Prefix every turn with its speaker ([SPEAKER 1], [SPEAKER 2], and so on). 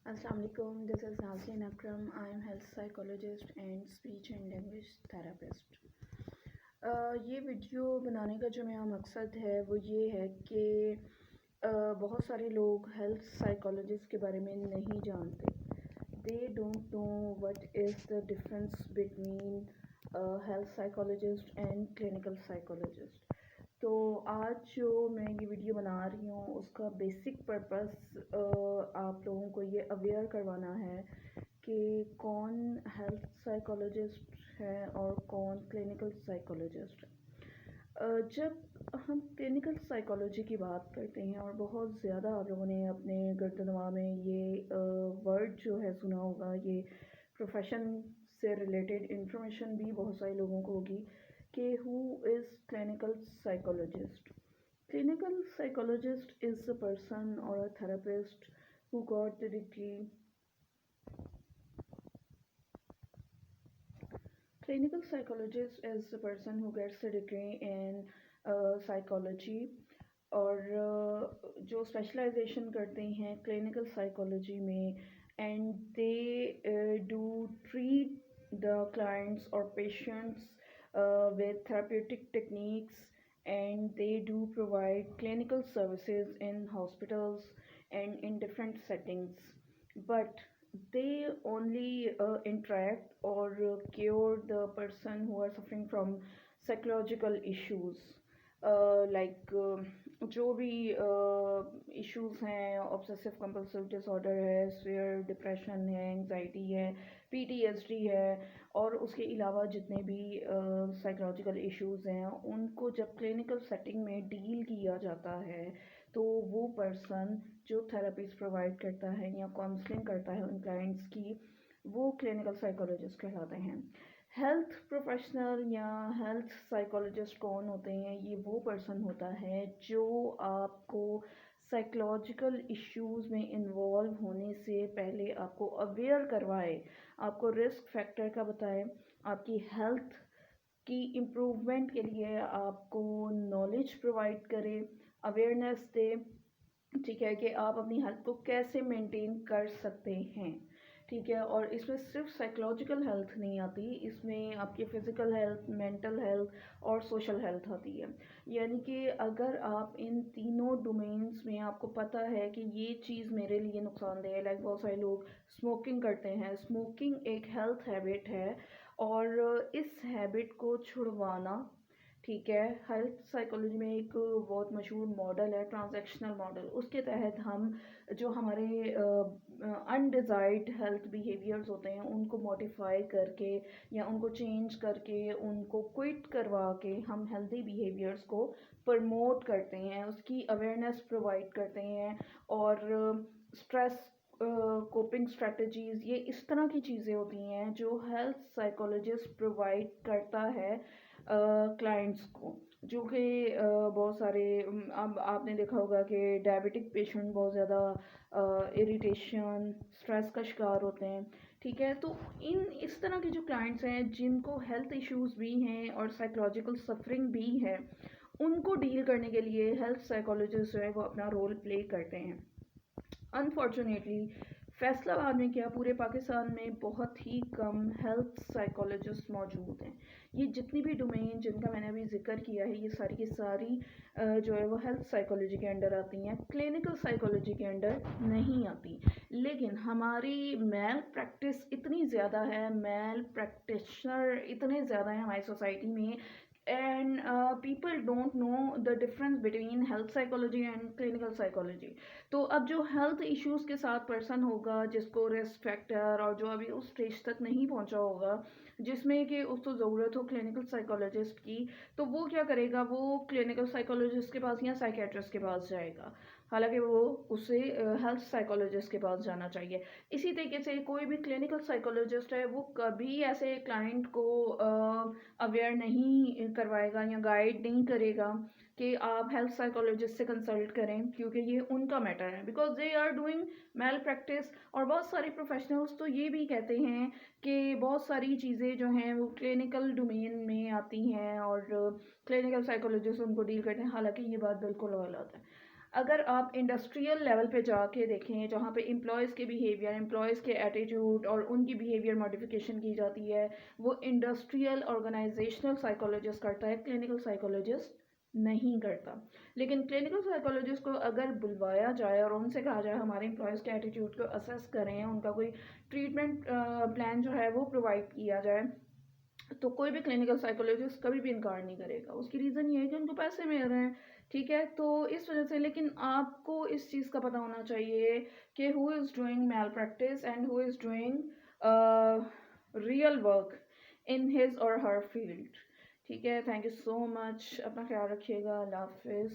[SPEAKER 1] Assalamu alaikum. This is Naslin Akram. I am health psychologist and speech and language therapist. یہ video بنانے کا جو میرا مقصد ہے وہ یہ ہے کہ بہت سارے لوگ ہیلتھ سائیکالوجسٹ کے بارے میں نہیں جانتے. They don't know what is the difference between health psychologist and clinical psychologist. تو آج جو میں یہ ویڈیو بنا رہی ہوں اس کا بیسک پرپس آپ لوگوں کو یہ اویئر کروانا ہے کہ کون ہیلتھ سائیکالوجسٹ ہے اور کون کلینکل سائیکالوجسٹ ہے. جب ہم کلینکل سائیکالوجی کی بات کرتے ہیں اور بہت زیادہ آپ لوگوں نے اپنے گرد و نواح میں یہ ورڈ جو ہے سنا ہوگا، یہ پروفیشن سے ریلیٹڈ انفارمیشن بھی بہت سارے لوگوں کو ہوگی کہ who is clinical psychologist. Clinical psychologist is a person or a therapist who got the degree. Clinical psychologist is the person who gets a degree in psychology اور جو اسپیشلائزیشن کرتے ہیں کلینکل سائیکالوجی میں and they do treat the clients اور patients with therapeutic techniques, and they do provide clinical services in hospitals and in different settings, but they only interact or cure the person who are suffering from psychological issues, like جو بھی issues ہیں، obsessive compulsive disorder ہے، severe depression ہے، anxiety ہے، PTSD ہے، اور اس کے علاوہ جتنے بھی سائیکولوجیکل ایشوز ہیں ان کو جب کلینکل سیٹنگ میں ڈیل کیا جاتا ہے تو وہ پرسن جو تھراپیز پرووائڈ کرتا ہے یا کاؤنسلنگ کرتا ہے ان کلائنٹس کی، وہ کلینکل سائیکولوجسٹ کہلاتے ہیں. ہیلتھ پروفیشنل یا ہیلتھ سائیکولوجسٹ کون ہوتے ہیں؟ یہ وہ پرسن ہوتا ہے جو آپ کو سائیکولوجیکل ایشوز میں انوالو ہونے سے پہلے آپ کو اویئر کروائے، آپ کو رسک فیکٹر کا بتائے، آپ کی ہیلتھ کی امپروومنٹ کے لیے آپ کو نالج پرووائڈ کرے، اویئرنیس دے، ٹھیک ہے، کہ آپ اپنی ہیلتھ کو کیسے مینٹین کر سکتے ہیں. ٹھیک ہے، اور اس میں صرف سائیکولوجیکل ہیلتھ نہیں آتی، اس میں آپ کی فزیکل ہیلتھ، مینٹل ہیلتھ اور سوشل ہیلتھ آتی ہے. یعنی کہ اگر آپ ان تینوں ڈومینس میں آپ کو پتہ ہے کہ یہ چیز میرے لیے نقصان دہ ہے، لائک بہت سارے لوگ اسموکنگ کرتے ہیں. اسموکنگ ایک ہیلتھ ہیبٹ ہے اور اس ہیبٹ کو چھڑوانا، ٹھیک ہے، ہیلتھ سائیکالوجی میں ایک بہت مشہور ماڈل ہے ٹرانزیکشنل ماڈل. اس کے تحت ہم جو ہمارے انڈیزائرڈ ہیلتھ بیہیویئرز ہوتے ہیں ان کو موڈیفائی کر کے یا ان کو چینج کر کے ان کو کوئٹ کروا کے ہم ہیلتھی بیہیویئرز کو پرموٹ کرتے ہیں، اس کی اویئرنیس پرووائڈ کرتے ہیں. اور اسٹریس کوپنگ اسٹریٹجیز، یہ اس طرح کی چیزیں ہوتی ہیں جو ہیلتھ سائیکالوجسٹ پرووائڈ کرتا ہے کلائنٹس کو، جو کہ بہت سارے اب آپ نے دیکھا ہوگا کہ ڈائبٹک پیشنٹ بہت زیادہ اریٹیشن، اسٹریس کا شکار ہوتے ہیں. ٹھیک ہے، تو اس طرح کے جو کلائنٹس ہیں جن کو ہیلتھ ایشوز بھی ہیں اور سائیکولوجیکل سفرنگ بھی ہے، ان کو ڈیل کرنے کے لیے ہیلتھ سائیکالوجسٹ جو ہے وہ اپنا رول پلے کرتے ہیں. انفارچونیٹلی فیصل آباد میں کیا پورے پاکستان میں بہت ہی کم ہیلتھ سائیکالوجسٹ موجود ہیں. یہ جتنی بھی ڈومین جن کا میں نے ابھی ذکر کیا ہے، یہ ساری کی ساری جو ہے وہ ہیلتھ سائیکالوجی کے انڈر آتی ہیں، کلینکل سائیکالوجی کے انڈر نہیں آتی. لیکن ہماری میل پریکٹس اتنی زیادہ ہے، میل پریکٹیشنر اتنے زیادہ ہیں ہماری سوسائٹی میں، and people don't know the difference between health psychology and clinical psychology. تو اب جو ہیلتھ ایشوز کے ساتھ پرسن ہوگا جس کو رسک فیکٹر اور جو ابھی اس اسٹیج تک نہیں پہنچا ہوگا جس میں کہ اس کو ضرورت ہو کلینکل سائیکالوجسٹ کی، تو وہ کیا کرے گا؟ وہ کلینکل سائیکالوجسٹ کے پاس یا سائیکیٹرسٹ کے پاس جائے گا، حالانکہ وہ اسے ہیلتھ سائیکالوجسٹ کے پاس جانا چاہیے. اسی طریقے سے کوئی بھی کلینکل سائیکالوجسٹ ہے وہ کبھی ایسے کلائنٹ کو اویئر نہیں کروائے گا یا گائیڈ نہیں کرے گا کہ آپ ہیلتھ سائیکالوجسٹ سے کنسلٹ کریں، کیونکہ یہ ان کا میٹر ہے، because they are doing malpractice. اور بہت سارے پروفیشنلز تو یہ بھی کہتے ہیں کہ بہت ساری چیزیں جو ہیں وہ کلینکل ڈومین میں آتی ہیں اور کلینکل سائیکالوجسٹ ان کو ڈیل کرتے ہیں، حالانکہ یہ بات بالکل غلط ہے. اگر آپ انڈسٹریل لیول پہ جا کے دیکھیں جہاں پہ امپلائیز کے بیہیویئر، امپلائیز کے ایٹیٹیوڈ اور ان کی بیہیویئر ماڈیفیکیشن کی جاتی ہے، وہ انڈسٹریل آرگنائزیشنل سائیکولوجسٹ کرتا ہے، کلینکل سائیکولوجسٹ نہیں کرتا. لیکن کلینکل سائیکولوجسٹ کو اگر بلوایا جائے اور ان سے کہا جائے ہمارے امپلائیز کے ایٹیٹیوڈ کو اسیس کریں، ان کا کوئی ٹریٹمنٹ پلان جو ہے وہ پرووائڈ کیا جائے، تو کوئی بھی کلینکل سائیکولوجسٹ کبھی بھی انکار نہیں کرے گا. اس کی ریزن یہ ہے کہ ان کو پیسے مل رہے ہیں. ٹھیک ہے، تو اس وجہ سے لیکن آپ کو اس چیز کا پتہ ہونا چاہیے کہ who is doing malpractice and who is doing real work in his اور ہر فیلڈ. ٹھیک ہے، تھینک یو سو مچ، اپنا خیال رکھیے گا، اللہ حافظ.